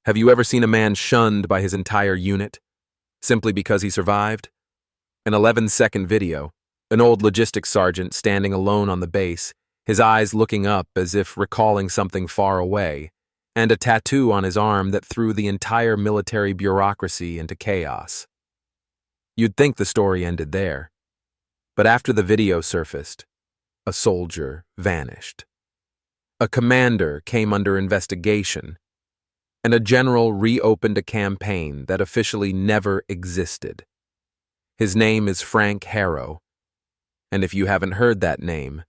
Have you ever seen a man shunned by his entire unit, simply because he survived? An 11-second video, an old logistics sergeant standing alone on the base, his eyes looking up as if recalling something far away, and a tattoo on his arm that threw the entire military bureaucracy into chaos. You'd think the story ended there. But after the video surfaced, a soldier vanished. A commander came under investigation, and a general reopened a campaign that officially never existed. His name is Frank Harrow, and if you haven't heard that name,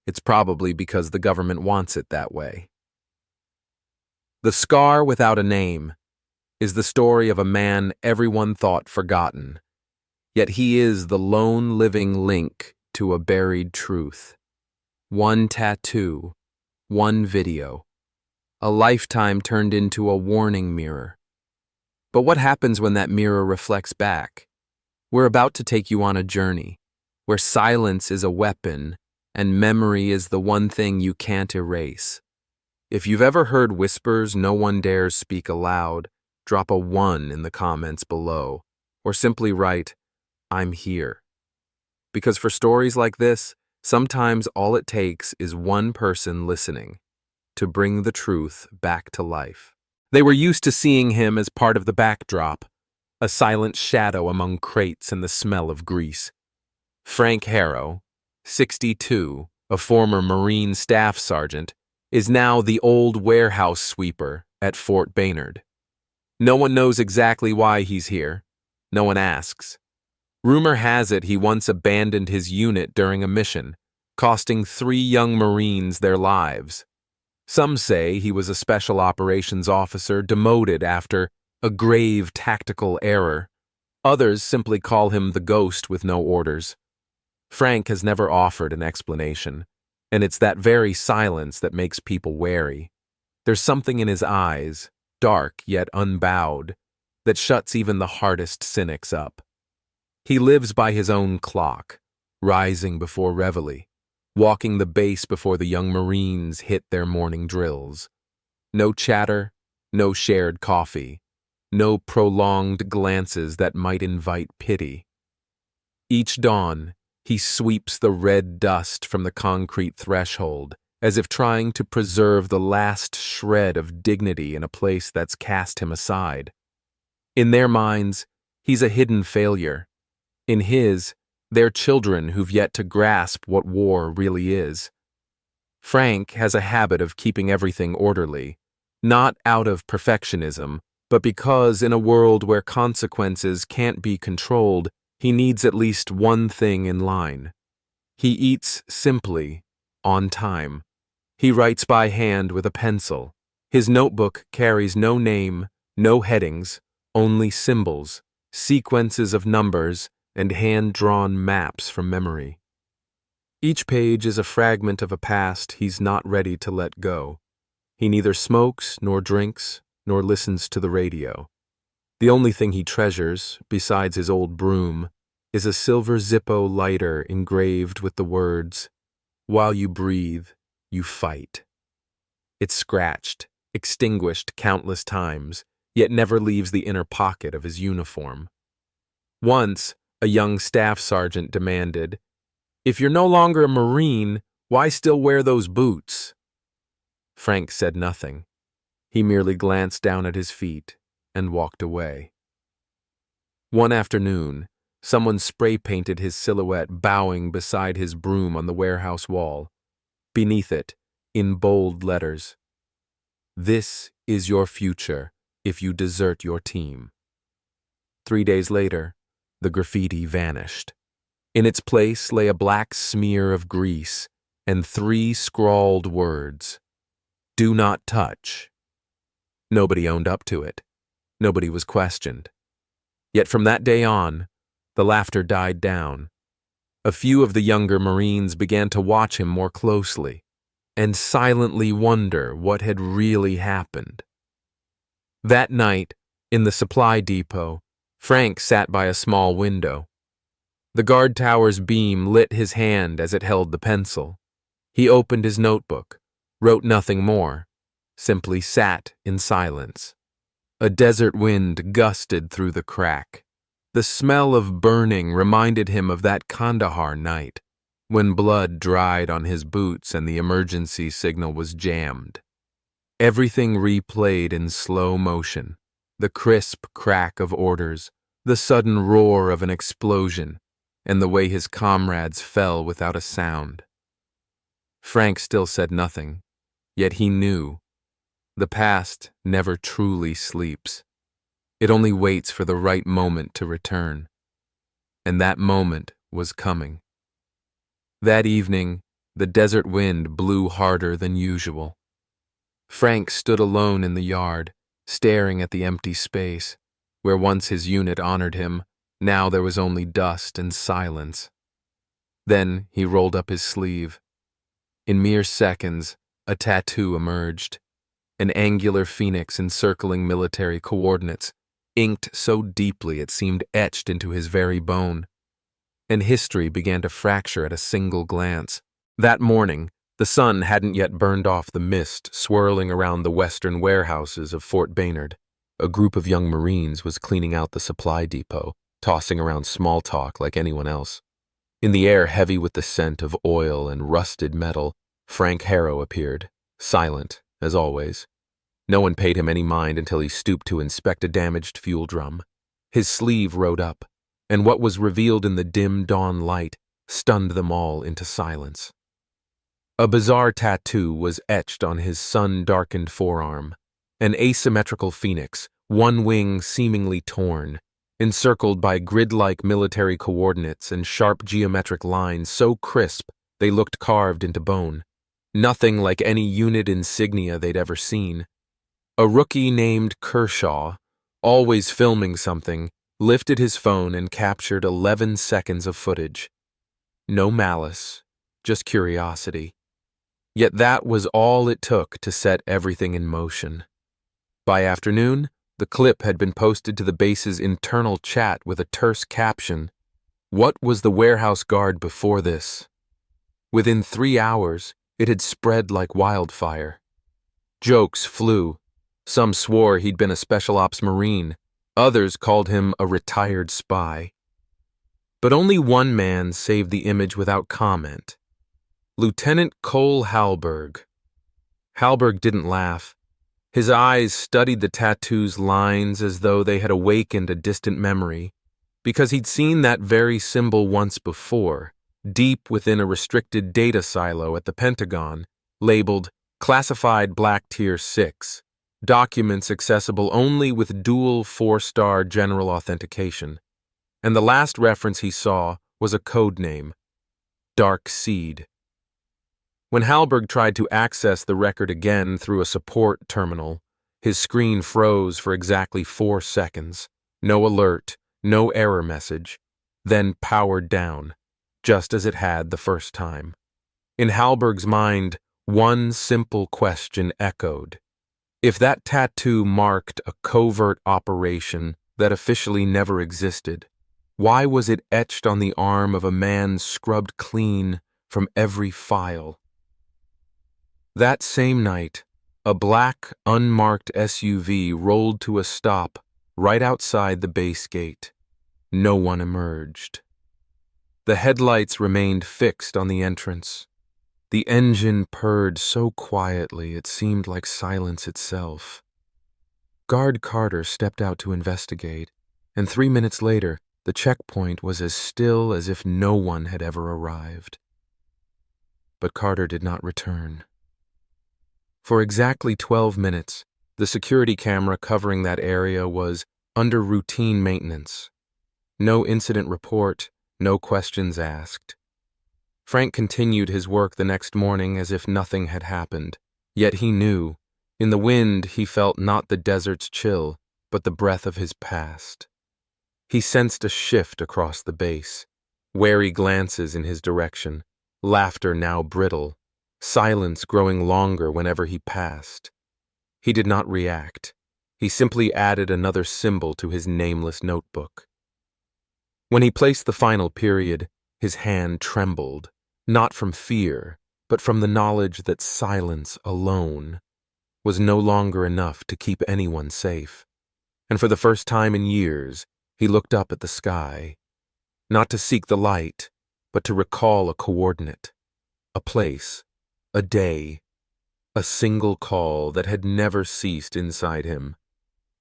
it's probably because the government wants it that way. The Scar Without a Name is the story of a man everyone thought forgotten, yet he is the lone living link to a buried truth. One tattoo, one video, a lifetime turned into a warning mirror. But what happens when that mirror reflects back? We're about to take you on a journey where silence is a weapon and memory is the one thing you can't erase. If you've ever heard whispers no one dares speak aloud, drop a 1 in the comments below, or simply write, "I'm here." Because for stories like this, sometimes all it takes is one person listening to bring the truth back to life. They were used to seeing him as part of the backdrop, a silent shadow among crates and the smell of grease. Frank Harrow, 62, a former Marine staff sergeant, is now the old warehouse sweeper at Fort Baynard. No one knows exactly why he's here. No one asks. Rumor has it he once abandoned his unit during a mission, costing 3 young Marines their lives. Some say he was a special operations officer demoted after a grave tactical error. Others simply call him the ghost with no orders. Frank has never offered an explanation, and it's that very silence that makes people wary. There's something in his eyes, dark yet unbowed, that shuts even the hardest cynics up. He lives by his own clock, rising before reveille, walking the base before the young Marines hit their morning drills. No chatter, no shared coffee, no prolonged glances that might invite pity. Each dawn, he sweeps the red dust from the concrete threshold, as if trying to preserve the last shred of dignity in a place that's cast him aside. In their minds, he's a hidden failure. In his, they're children who've yet to grasp what war really is. Frank has a habit of keeping everything orderly, not out of perfectionism, but because in a world where consequences can't be controlled, he needs at least one thing in line. He eats simply, on time. He writes by hand with a pencil. His notebook carries no name, no headings, only symbols, sequences of numbers, and hand-drawn maps from memory. Each page is a fragment of a past he's not ready to let go. He neither smokes, nor drinks, nor listens to the radio. The only thing he treasures, besides his old broom, is a silver Zippo lighter engraved with the words, "While you breathe, you fight." It's scratched, extinguished countless times, yet never leaves the inner pocket of his uniform. Once, a young staff sergeant demanded, "If you're no longer a Marine, why still wear those boots?" Frank said nothing. He merely glanced down at his feet and walked away. One afternoon, someone spray-painted his silhouette bowing beside his broom on the warehouse wall. Beneath it, in bold letters, "This is your future if you desert your team." 3 days later, the graffiti vanished. In its place lay a black smear of grease and 3 scrawled words, "Do not touch." Nobody owned up to it. Nobody was questioned. Yet from that day on, the laughter died down. A few of the younger Marines began to watch him more closely and silently wonder what had really happened. That night, in the supply depot, Frank sat by a small window. The guard tower's beam lit his hand as it held the pencil. He opened his notebook, wrote nothing more, simply sat in silence. A desert wind gusted through the crack. The smell of burning reminded him of that Kandahar night, when blood dried on his boots and the emergency signal was jammed. Everything replayed in slow motion, the crisp crack of orders, the sudden roar of an explosion, and the way his comrades fell without a sound. Frank still said nothing, yet he knew. The past never truly sleeps. It only waits for the right moment to return. And that moment was coming. That evening, the desert wind blew harder than usual. Frank stood alone in the yard, staring at the empty space, where once his unit honored him. Now there was only dust and silence. Then he rolled up his sleeve. In mere seconds, a tattoo emerged. An angular phoenix encircling military coordinates, inked so deeply it seemed etched into his very bone. And history began to fracture at a single glance. That morning, the sun hadn't yet burned off the mist swirling around the western warehouses of Fort Baynard. A group of young Marines was cleaning out the supply depot, tossing around small talk like anyone else. In the air heavy with the scent of oil and rusted metal, Frank Harrow appeared, silent, as always. No one paid him any mind until he stooped to inspect a damaged fuel drum. His sleeve rode up, and what was revealed in the dim dawn light stunned them all into silence. A bizarre tattoo was etched on his sun-darkened forearm, an asymmetrical phoenix, one wing seemingly torn, encircled by grid-like military coordinates and sharp geometric lines so crisp they looked carved into bone. Nothing like any unit insignia they'd ever seen. A rookie named Kershaw, always filming something, lifted his phone and captured 11 seconds of footage. No malice, just curiosity. Yet that was all it took to set everything in motion. By afternoon, the clip had been posted to the base's internal chat with a terse caption, "What was the warehouse guard before this?" Within 3 hours, it had spread like wildfire. Jokes flew. Some swore he'd been a special ops Marine. Others called him a retired spy. But only one man saved the image without comment. Lieutenant Cole Halberg. Halberg didn't laugh. His eyes studied the tattoo's lines as though they had awakened a distant memory, because he'd seen that very symbol once before, deep within a restricted data silo at the Pentagon, labeled Classified Black Tier 6, documents accessible only with dual 4-star general authentication. And the last reference he saw was a code name, Dark Seed. When Halberg tried to access the record again through a support terminal, his screen froze for exactly 4 seconds. No alert, no error message, then powered down, just as it had the first time. In Halberg's mind, one simple question echoed. If that tattoo marked a covert operation that officially never existed, why was it etched on the arm of a man scrubbed clean from every file? That same night, a black, unmarked SUV rolled to a stop right outside the base gate. No one emerged. The headlights remained fixed on the entrance. The engine purred so quietly it seemed like silence itself. Guard Carter stepped out to investigate, and 3 minutes later, the checkpoint was as still as if no one had ever arrived. But Carter did not return. For exactly 12 minutes, the security camera covering that area was under routine maintenance. No incident report, no questions asked. Frank continued his work the next morning as if nothing had happened. Yet he knew, in the wind he felt not the desert's chill, but the breath of his past. He sensed a shift across the base, wary glances in his direction, laughter now brittle, silence growing longer whenever he passed. He did not react. He simply added another symbol to his nameless notebook. When he placed the final period, his hand trembled, not from fear, but from the knowledge that silence alone was no longer enough to keep anyone safe. And for the first time in years, he looked up at the sky, not to seek the light, but to recall a coordinate, a place, a day, a single call that had never ceased inside him.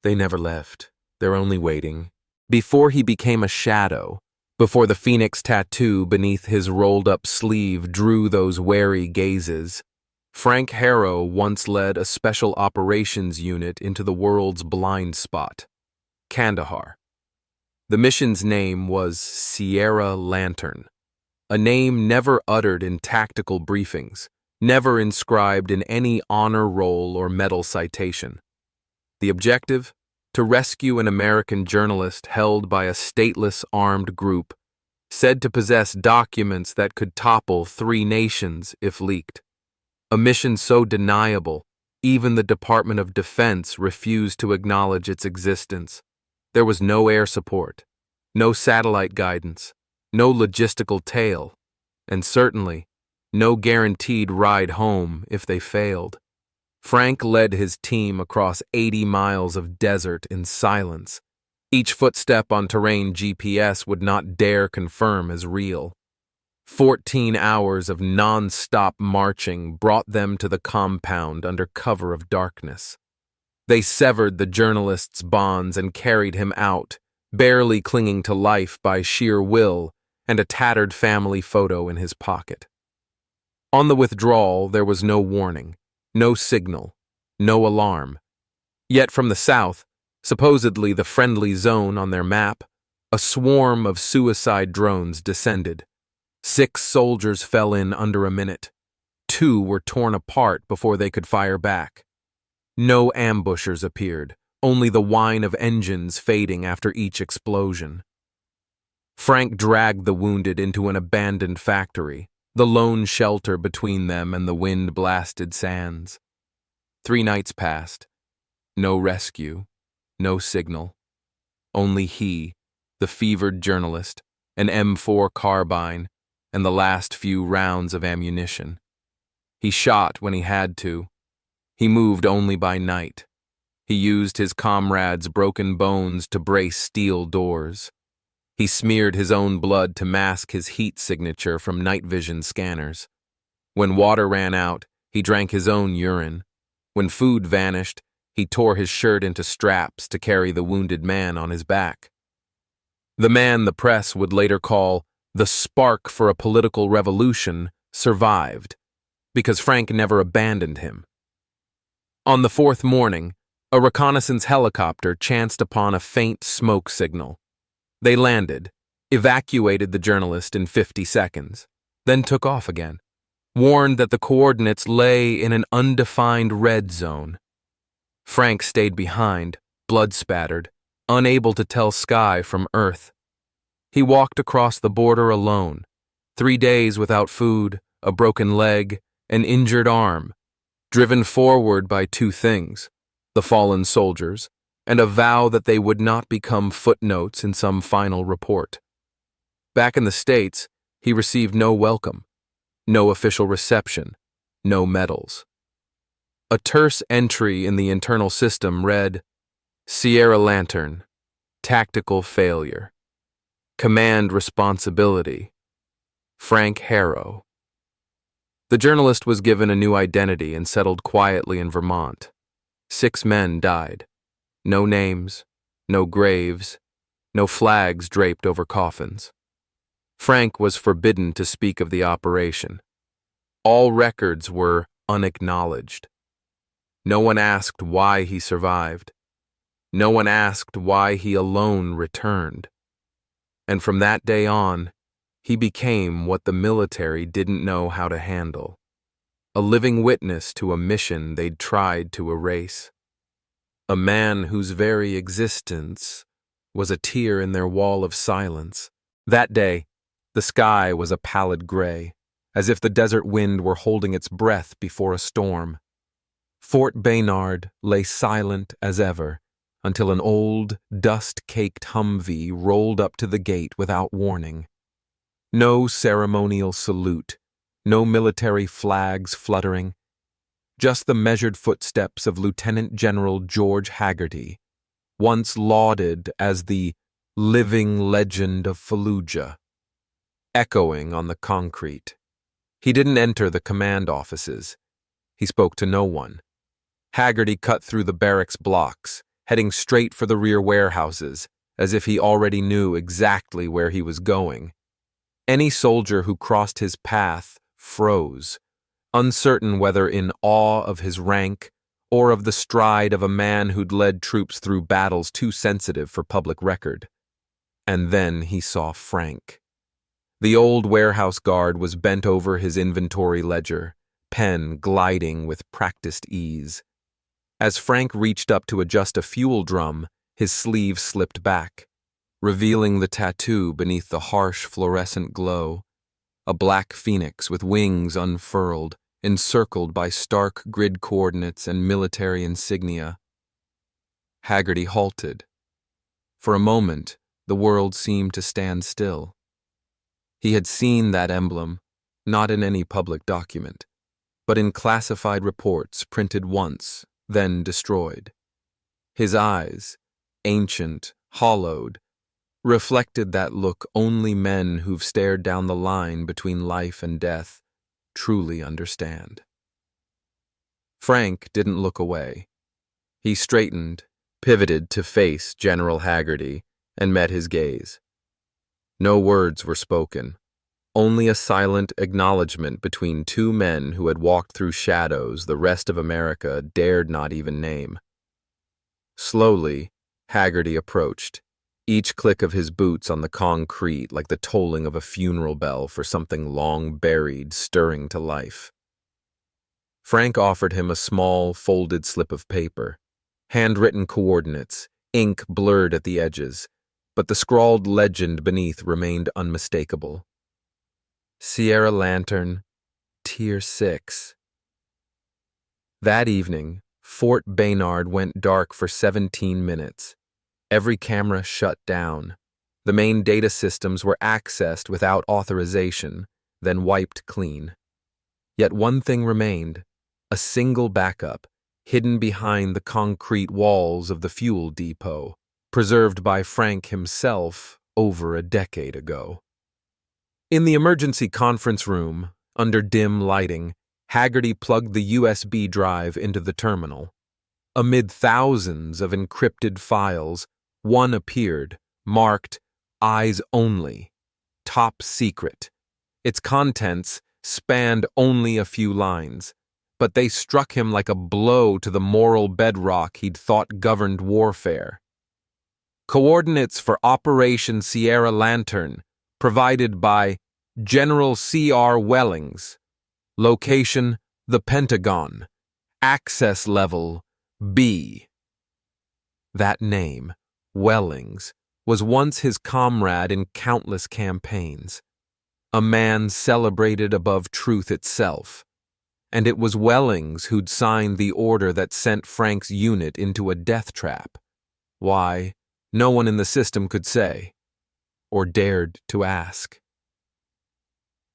They never left. They're only waiting. Before he became a shadow, before the phoenix tattoo beneath his rolled-up sleeve drew those wary gazes, Frank Harrow once led a special operations unit into the world's blind spot, Kandahar. The mission's name was Sierra Lantern, a name never uttered in tactical briefings, never inscribed in any honor roll or medal citation. The objective? To rescue an American journalist held by a stateless armed group, said to possess documents that could topple 3 nations if leaked. A mission so deniable, even the Department of Defense refused to acknowledge its existence. There was no air support, no satellite guidance, no logistical tail, and certainly no guaranteed ride home if they failed. Frank led his team across 80 miles of desert in silence. Each footstep on terrain GPS would not dare confirm as real. 14 hours of non-stop marching brought them to the compound under cover of darkness. They severed the journalist's bonds and carried him out, barely clinging to life by sheer will and a tattered family photo in his pocket. On the withdrawal, there was no warning. No signal, no alarm. Yet from the south, supposedly the friendly zone on their map, a swarm of suicide drones descended. 6 soldiers fell in under a minute. 2 were torn apart before they could fire back. No ambushers appeared, only the whine of engines fading after each explosion. Frank dragged the wounded into an abandoned factory, the lone shelter between them and the wind-blasted sands. 3 nights passed. No rescue, no signal. Only he, the fevered journalist, an M4 carbine, and the last few rounds of ammunition. He shot when he had to. He moved only by night. He used his comrades' broken bones to brace steel doors. He smeared his own blood to mask his heat signature from night vision scanners. When water ran out, he drank his own urine. When food vanished, he tore his shirt into straps to carry the wounded man on his back. The man the press would later call the spark for a political revolution survived, because Frank never abandoned him. On the 4th morning, a reconnaissance helicopter chanced upon a faint smoke signal. They landed, evacuated the journalist in 50 seconds, then took off again, warned that the coordinates lay in an undefined red zone. Frank stayed behind, blood-spattered, unable to tell sky from earth. He walked across the border alone, 3 days without food, a broken leg, an injured arm, driven forward by 2 things, the fallen soldiers, and a vow that they would not become footnotes in some final report. Back in the States, he received no welcome, no official reception, no medals. A terse entry in the internal system read, Sierra Lantern, tactical failure. Command responsibility, Frank Harrow. The journalist was given a new identity and settled quietly in Vermont. 6 men died. No names, no graves, no flags draped over coffins. Frank was forbidden to speak of the operation. All records were unacknowledged. No one asked why he survived. No one asked why he alone returned. And from that day on, he became what the military didn't know how to handle, a living witness to a mission they'd tried to erase. A man whose very existence was a tear in their wall of silence. That day, the sky was a pallid gray, as if the desert wind were holding its breath before a storm. Fort Baynard lay silent as ever, until an old, dust-caked Humvee rolled up to the gate without warning. No ceremonial salute, no military flags fluttering, just the measured footsteps of Lieutenant General George Hagerty, once lauded as the living legend of Fallujah, echoing on the concrete. He didn't enter the command offices. He spoke to no one. Hagerty cut through the barracks blocks, heading straight for the rear warehouses, as if he already knew exactly where he was going. Any soldier who crossed his path froze, uncertain whether in awe of his rank or of the stride of a man who'd led troops through battles too sensitive for public record. And then he saw Frank. The old warehouse guard was bent over his inventory ledger, pen gliding with practiced ease. As Frank reached up to adjust a fuel drum, his sleeve slipped back, revealing the tattoo beneath the harsh fluorescent glow, a black phoenix with wings unfurled, encircled by stark grid coordinates and military insignia. Hagerty halted. For a moment, the world seemed to stand still. He had seen that emblem, not in any public document, but in classified reports printed once, then destroyed. His eyes, ancient, hollowed, reflected that look only men who've stared down the line between life and death truly understand. Frank didn't look away. He straightened, pivoted to face General Hagerty, and met his gaze. No words were spoken, only a silent acknowledgement between two men who had walked through shadows the rest of America dared not even name. Slowly, Hagerty approached, each click of his boots on the concrete like the tolling of a funeral bell for something long buried stirring to life. Frank offered him a small, folded slip of paper, handwritten coordinates, ink blurred at the edges, but the scrawled legend beneath remained unmistakable. Sierra Lantern, Tier 6. That evening, Fort Baynard went dark for 17 minutes. Every camera shut down. The main data systems were accessed without authorization, then wiped clean. Yet one thing remained, a single backup, hidden behind the concrete walls of the fuel depot, preserved by Frank himself over a decade ago. In the emergency conference room, under dim lighting, Hagerty plugged the USB drive into the terminal. Amid thousands of encrypted files, one appeared, marked Eyes Only, Top Secret. Its contents spanned only a few lines, but they struck him like a blow to the moral bedrock he'd thought governed warfare. Coordinates for Operation Sierra Lantern, provided by General C.R. Wellings. Location, the Pentagon. Access level, B. That name, Wellings, was once his comrade in countless campaigns, a man celebrated above truth itself, and it was Wellings who'd signed the order that sent Frank's unit into a death trap. Why, no one in the system could say, or dared to ask.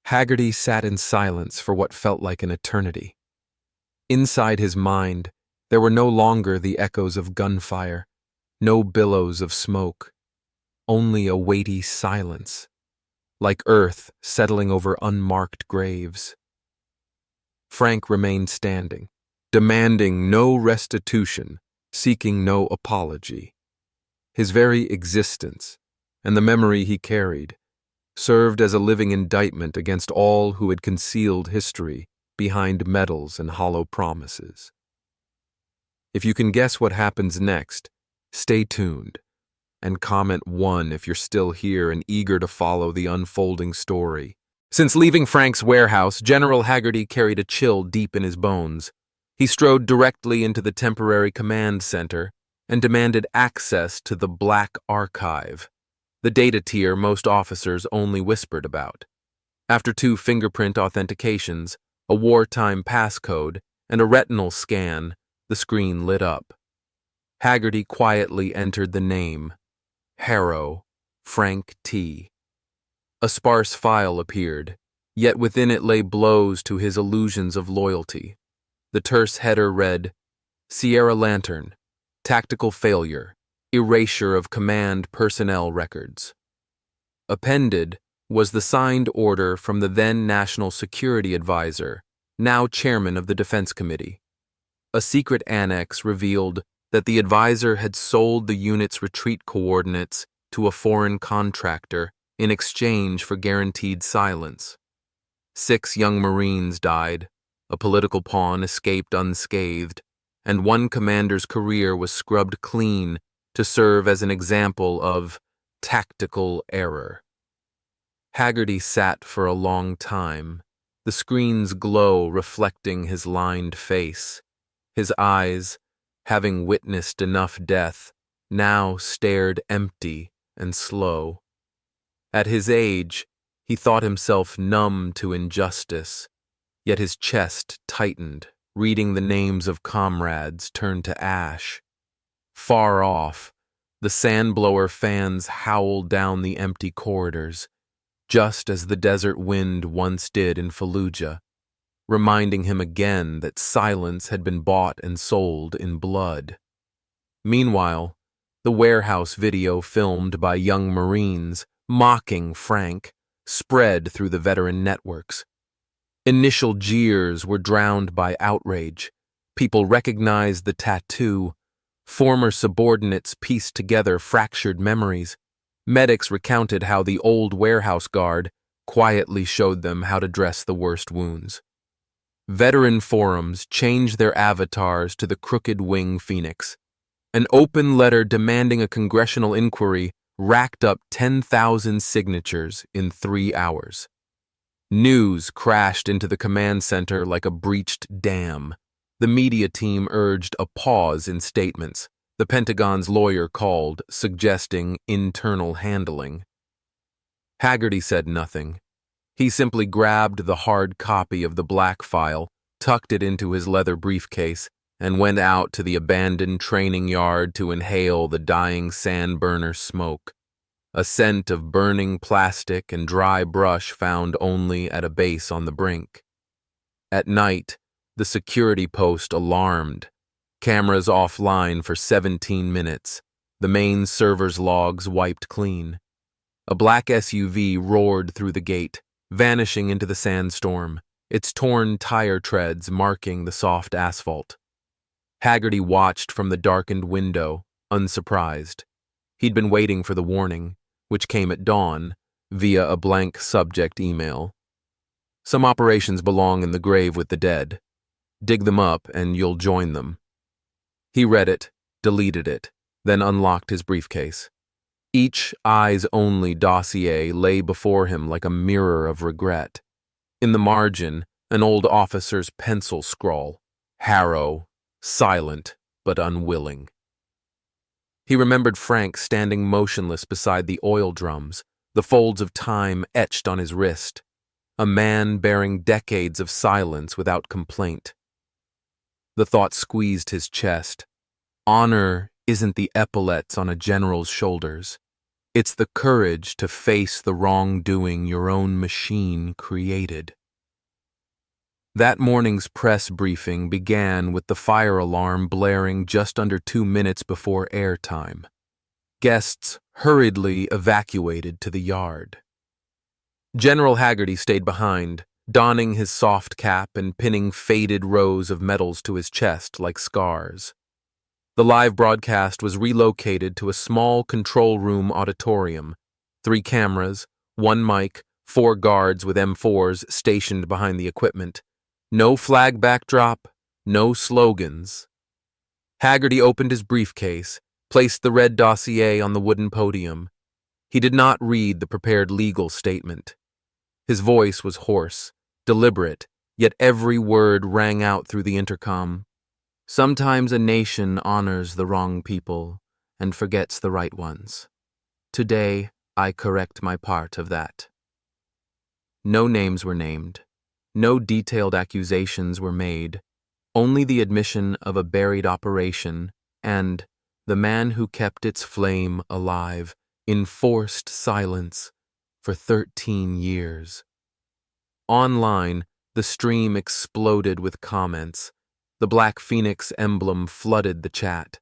Hagerty sat in silence for what felt like an eternity. Inside his mind, there were no longer the echoes of gunfire, no billows of smoke, only a weighty silence, like earth settling over unmarked graves. Frank remained standing, demanding no restitution, seeking no apology. His very existence, and the memory he carried, served as a living indictment against all who had concealed history behind medals and hollow promises. If you can guess what happens next, stay tuned, and comment 1 if you're still here and eager to follow the unfolding story. Since leaving Frank's warehouse, General Hagerty carried a chill deep in his bones. He strode directly into the temporary command center and demanded access to the Black Archive, the data tier most officers only whispered about. After 2 fingerprint authentications, a wartime passcode, and a retinal scan, the screen lit up. Hagerty quietly entered the name, Harrow, Frank T. A sparse file appeared, yet within it lay blows to his illusions of loyalty. The terse header read, Sierra Lantern, Tactical Failure, erasure of command personnel records. Appended was the signed order from the then National Security Advisor, now chairman of the Defense Committee. A secret annex revealed that the advisor had sold the unit's retreat coordinates to a foreign contractor in exchange for guaranteed silence. 6 young Marines died, a political pawn escaped unscathed, and one commander's career was scrubbed clean to serve as an example of tactical error. Hagerty sat for a long time, the screen's glow reflecting his lined face. His eyes, having witnessed enough death, now stared empty and slow. At his age, he thought himself numb to injustice, yet his chest tightened, reading the names of comrades turn to ash. Far off, the sandblower fans howled down the empty corridors, just as the desert wind once did in Fallujah, reminding him again that silence had been bought and sold in blood. Meanwhile, the warehouse video filmed by young Marines mocking Frank spread through the veteran networks. Initial jeers were drowned by outrage. People recognized the tattoo. Former subordinates pieced together fractured memories. Medics recounted how the old warehouse guard quietly showed them how to dress the worst wounds. Veteran forums changed their avatars to the Crooked Wing Phoenix. An open letter demanding a congressional inquiry racked up 10,000 signatures in 3 hours. News crashed into the command center like a breached dam. The media team urged a pause in statements. The Pentagon's lawyer called, suggesting internal handling. Hagerty said nothing. He simply grabbed the hard copy of the black file, tucked it into his leather briefcase, and went out to the abandoned training yard to inhale the dying sand burner smoke, a scent of burning plastic and dry brush found only at a base on the brink. At night, the security post alarmed. Cameras offline for 17 minutes, the main server's logs wiped clean. A black SUV roared through the gate, vanishing into the sandstorm, its torn tire treads marking the soft asphalt. Hagerty watched from the darkened window, unsurprised. He'd been waiting for the warning, which came at dawn, via a blank subject email. Some operations belong in the grave with the dead. Dig them up and you'll join them. He read it, deleted it, then unlocked his briefcase. Each eyes-only dossier lay before him like a mirror of regret. In the margin, an old officer's pencil scrawl, Harrow, silent but unwilling. He remembered Frank standing motionless beside the oil drums, the folds of time etched on his wrist, a man bearing decades of silence without complaint. The thought squeezed his chest. Honor isn't the epaulets on a general's shoulders. It's the courage to face the wrongdoing your own machine created. That morning's press briefing began with the fire alarm blaring just under 2 minutes before airtime. Guests hurriedly evacuated to the yard. General Hagerty stayed behind, donning his soft cap and pinning faded rows of medals to his chest like scars. The live broadcast was relocated to a small control room auditorium. 3 cameras, 1 mic, 4 guards with M4s stationed behind the equipment. No flag backdrop, no slogans. Hagerty opened his briefcase, placed the red dossier on the wooden podium. He did not read the prepared legal statement. His voice was hoarse, deliberate, yet every word rang out through the intercom. Sometimes a nation honors the wrong people and forgets the right ones. Today, I correct my part of that. No names were named. No detailed accusations were made. Only the admission of a buried operation and the man who kept its flame alive in forced silence for 13 years. Online, the stream exploded with comments. The Black Phoenix emblem flooded the chat.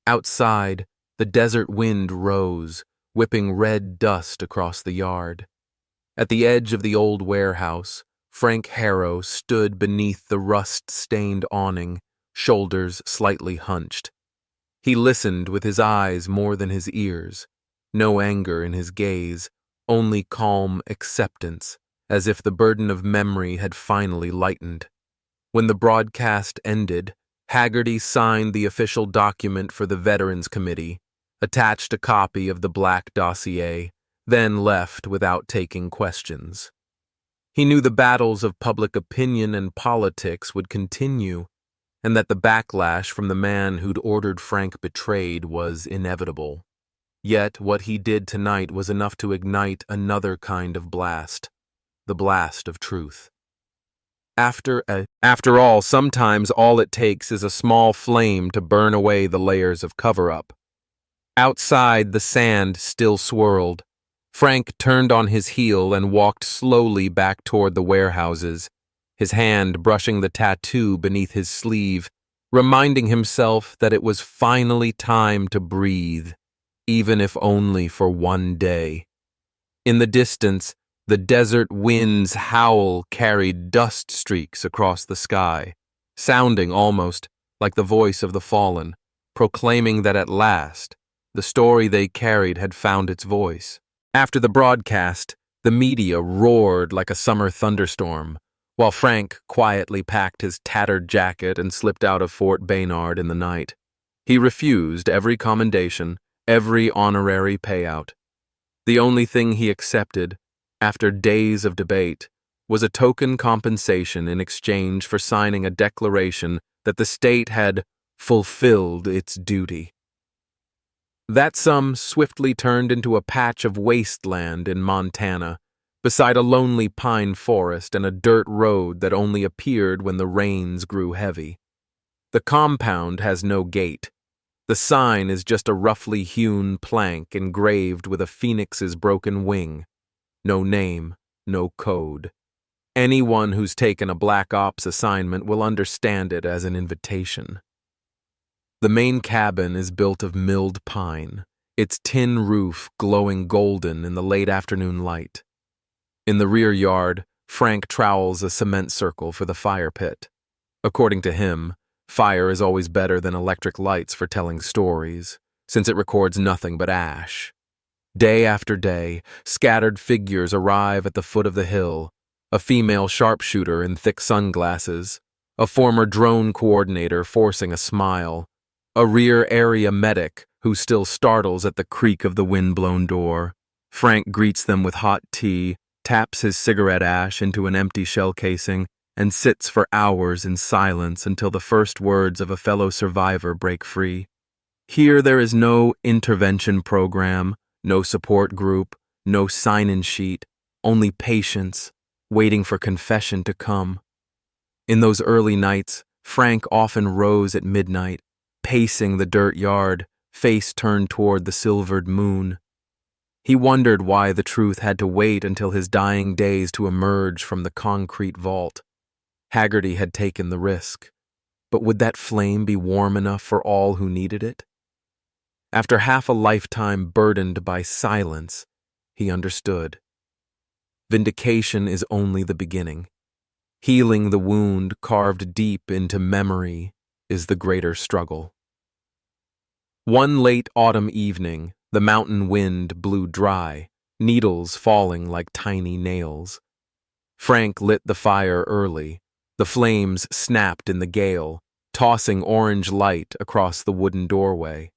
Outside, The desert wind rose, whipping red dust across the yard. At the edge of the old warehouse, Frank Harrow stood beneath the rust-stained awning, shoulders slightly hunched. He listened with his eyes more than his ears. No anger in his gaze, only calm acceptance, as if the burden of memory had finally lightened. When the broadcast ended, Hagerty signed the official document for the Veterans Committee, attached a copy of the black dossier, then left without taking questions. He knew the battles of public opinion and politics would continue, and that the backlash from the man who'd ordered Frank betrayed was inevitable. Yet what he did tonight was enough to ignite another kind of blast, the blast of truth. After all, sometimes all it takes is a small flame to burn away the layers of cover-up. Outside, the sand still swirled. Frank turned on his heel and walked slowly back toward the warehouses, his hand brushing the tattoo beneath his sleeve, reminding himself that it was finally time to breathe, even if only for one day. In the distance, the desert wind's howl carried dust streaks across the sky, sounding almost like the voice of the fallen, proclaiming that at last, the story they carried had found its voice. After the broadcast, the media roared like a summer thunderstorm, while Frank quietly packed his tattered jacket and slipped out of Fort Baynard in the night. He refused every commendation, every honorary payout. The only thing he accepted, after days of debate, was a token compensation in exchange for signing a declaration that the state had fulfilled its duty. That sum swiftly turned into a patch of wasteland in Montana, beside a lonely pine forest and a dirt road that only appeared when the rains grew heavy. The compound has no gate. The sign is just a roughly hewn plank engraved with a phoenix's broken wing. No name, no code. Anyone who's taken a Black Ops assignment will understand it as an invitation. The main cabin is built of milled pine, its tin roof glowing golden in the late afternoon light. In the rear yard, Frank trowels a cement circle for the fire pit. According to him, fire is always better than electric lights for telling stories, since it records nothing but ash. Day after day, scattered figures arrive at the foot of the hill, a female sharpshooter in thick sunglasses, a former drone coordinator forcing a smile, a rear area medic who still startles at the creak of the wind-blown door. Frank greets them with hot tea, taps his cigarette ash into an empty shell casing, and sits for hours in silence until the first words of a fellow survivor break free. Here there is no intervention program, no support group, no sign-in sheet, only patience, waiting for confession to come. In those early nights, Frank often rose at midnight, pacing the dirt yard, face turned toward the silvered moon. He wondered why the truth had to wait until his dying days to emerge from the concrete vault. Hagerty had taken the risk, but would that flame be warm enough for all who needed it? After half a lifetime burdened by silence, he understood. Vindication is only the beginning. Healing the wound carved deep into memory is the greater struggle. One late autumn evening, the mountain wind blew dry, needles falling like tiny nails. Frank lit the fire early. The flames snapped in the gale, tossing orange light across the wooden doorway.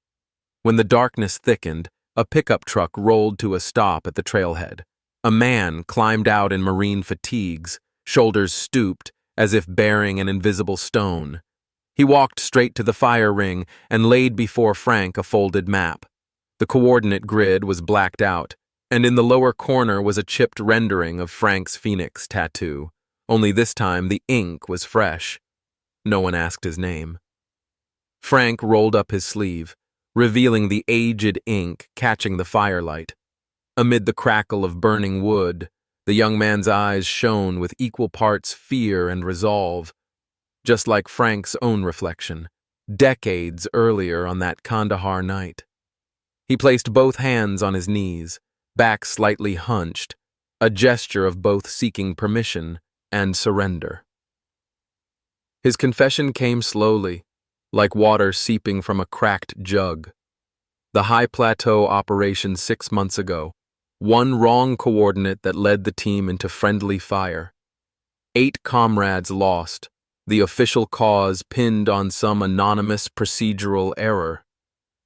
When the darkness thickened, a pickup truck rolled to a stop at the trailhead. A man climbed out in marine fatigues, shoulders stooped as if bearing an invisible stone. He walked straight to the fire ring and laid before Frank a folded map. The coordinate grid was blacked out, and in the lower corner was a chipped rendering of Frank's phoenix tattoo, only this time the ink was fresh. No one asked his name. Frank rolled up his sleeve, revealing the aged ink catching the firelight. Amid the crackle of burning wood, the young man's eyes shone with equal parts fear and resolve, just like Frank's own reflection, decades earlier on that Kandahar night. He placed both hands on his knees, back slightly hunched, a gesture of both seeking permission and surrender. His confession came slowly, like water seeping from a cracked jug. The high plateau operation 6 months ago, one wrong coordinate that led the team into friendly fire. 8 comrades lost, the official cause pinned on some anonymous procedural error.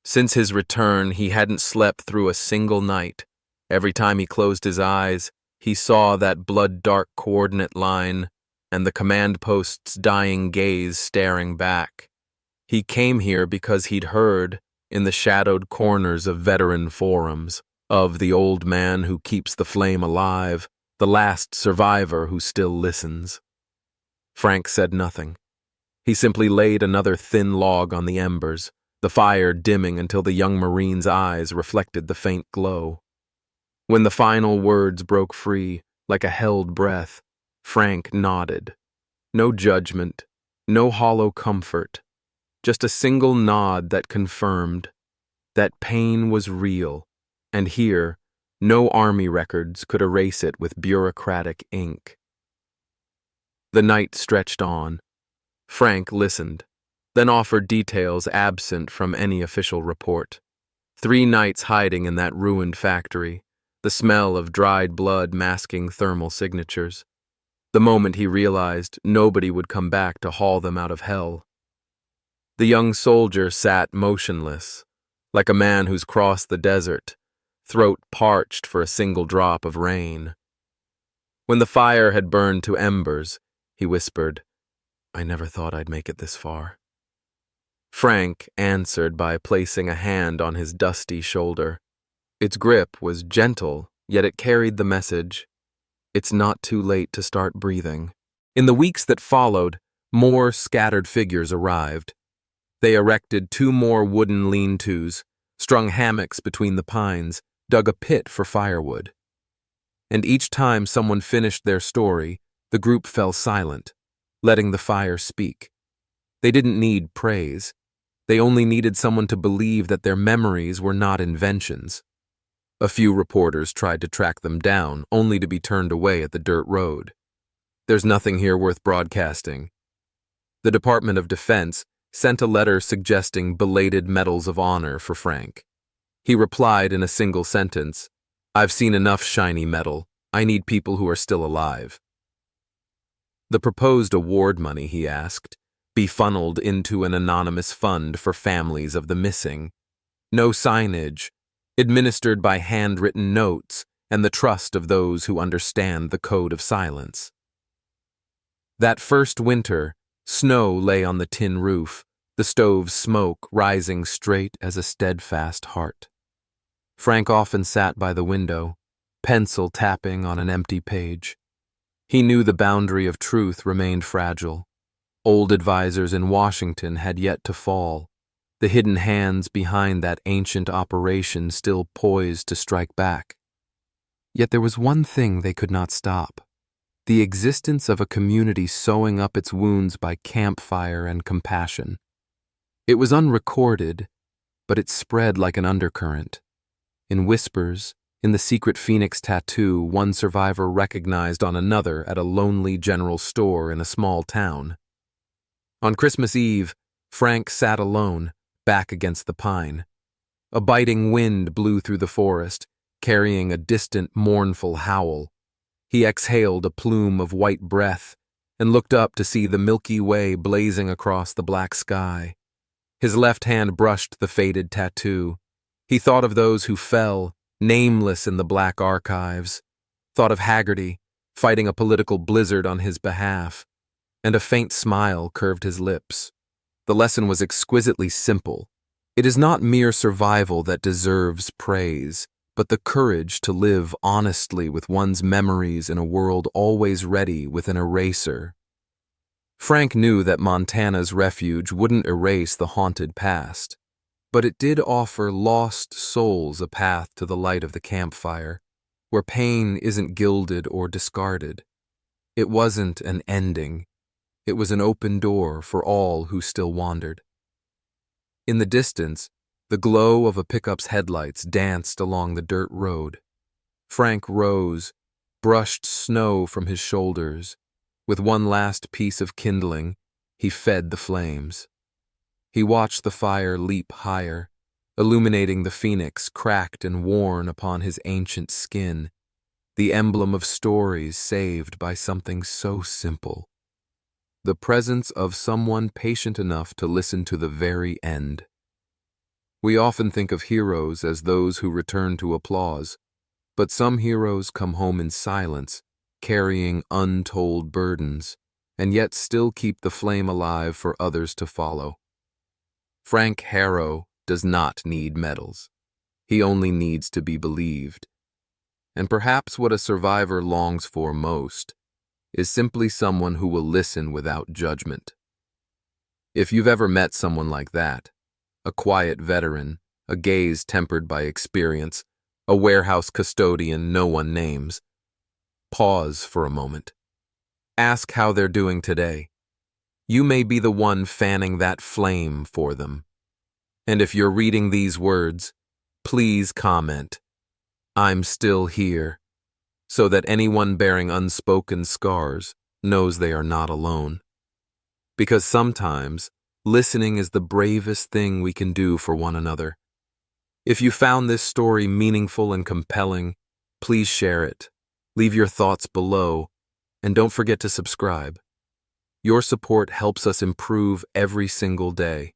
Since his return, he hadn't slept through a single night. Every time he closed his eyes, he saw that blood-dark coordinate line and the command post's dying gaze staring back. He came here because he'd heard, in the shadowed corners of veteran forums, of the old man who keeps the flame alive, the last survivor who still listens. Frank said nothing. He simply laid another thin log on the embers, the fire dimming until the young Marine's eyes reflected the faint glow. When the final words broke free, like a held breath, Frank nodded. No judgment, no hollow comfort, just a single nod that confirmed that pain was real, and here, no army records could erase it with bureaucratic ink. The night stretched on. Frank listened, then offered details absent from any official report. 3 nights hiding in that ruined factory, the smell of dried blood masking thermal signatures. The moment he realized nobody would come back to haul them out of hell. The young soldier sat motionless, like a man who's crossed the desert, throat parched for a single drop of rain. When the fire had burned to embers, he whispered, "I never thought I'd make it this far." Frank answered by placing a hand on his dusty shoulder. Its grip was gentle, yet it carried the message, "It's not too late to start breathing." In the weeks that followed, more scattered figures arrived. They erected 2 more wooden lean-tos, strung hammocks between the pines, dug a pit for firewood. And each time someone finished their story, the group fell silent, letting the fire speak. They didn't need praise. They only needed someone to believe that their memories were not inventions. A few reporters tried to track them down, only to be turned away at the dirt road. "There's nothing here worth broadcasting." The Department of Defense sent a letter suggesting belated medals of honor for Frank. He replied in a single sentence, "I've seen enough shiny metal. I need people who are still alive." The proposed award money, he asked, be funneled into an anonymous fund for families of the missing. No signage, administered by handwritten notes and the trust of those who understand the code of silence. That first winter, snow lay on the tin roof, the stove's smoke rising straight as a steadfast heart. Frank often sat by the window, pencil tapping on an empty page. He knew the boundary of truth remained fragile. Old advisors in Washington had yet to fall, the hidden hands behind that ancient operation still poised to strike back. Yet there was one thing they could not stop: the existence of a community sewing up its wounds by campfire and compassion. It was unrecorded, but it spread like an undercurrent. In whispers, in the secret phoenix tattoo one survivor recognized on another at a lonely general store in a small town. On Christmas Eve, Frank sat alone, back against the pine. A biting wind blew through the forest, carrying a distant, mournful howl. He exhaled a plume of white breath and looked up to see the Milky Way blazing across the black sky. His left hand brushed the faded tattoo. He thought of those who fell, nameless in the black archives, thought of Hagerty, fighting a political blizzard on his behalf, and a faint smile curved his lips. The lesson was exquisitely simple. It is not mere survival that deserves praise, but the courage to live honestly with one's memories in a world always ready with an eraser. Frank knew that Montana's refuge wouldn't erase the haunted past, but it did offer lost souls a path to the light of the campfire, where pain isn't gilded or discarded. It wasn't an ending. It was an open door for all who still wandered. In the distance, The glow of a pickup's headlights danced along the dirt road. Frank rose, brushed snow from his shoulders. With one last piece of kindling, he fed the flames. He watched the fire leap higher, illuminating the phoenix cracked and worn upon his ancient skin, the emblem of stories saved by something so simple. The presence of someone patient enough to listen to the very end. We often think of heroes as those who return to applause, but some heroes come home in silence, carrying untold burdens, and yet still keep the flame alive for others to follow. Frank Harrow does not need medals. He only needs to be believed. And perhaps what a survivor longs for most is simply someone who will listen without judgment. If you've ever met someone like that, a quiet veteran, a gaze tempered by experience, a warehouse custodian no one names, pause for a moment. Ask how they're doing today. You may be the one fanning that flame for them. And if you're reading these words, please comment, "I'm still here," so that anyone bearing unspoken scars knows they are not alone. Because sometimes, listening is the bravest thing we can do for one another. If you found this story meaningful and compelling, please share it. Leave your thoughts below, and don't forget to subscribe. Your support helps us improve every single day.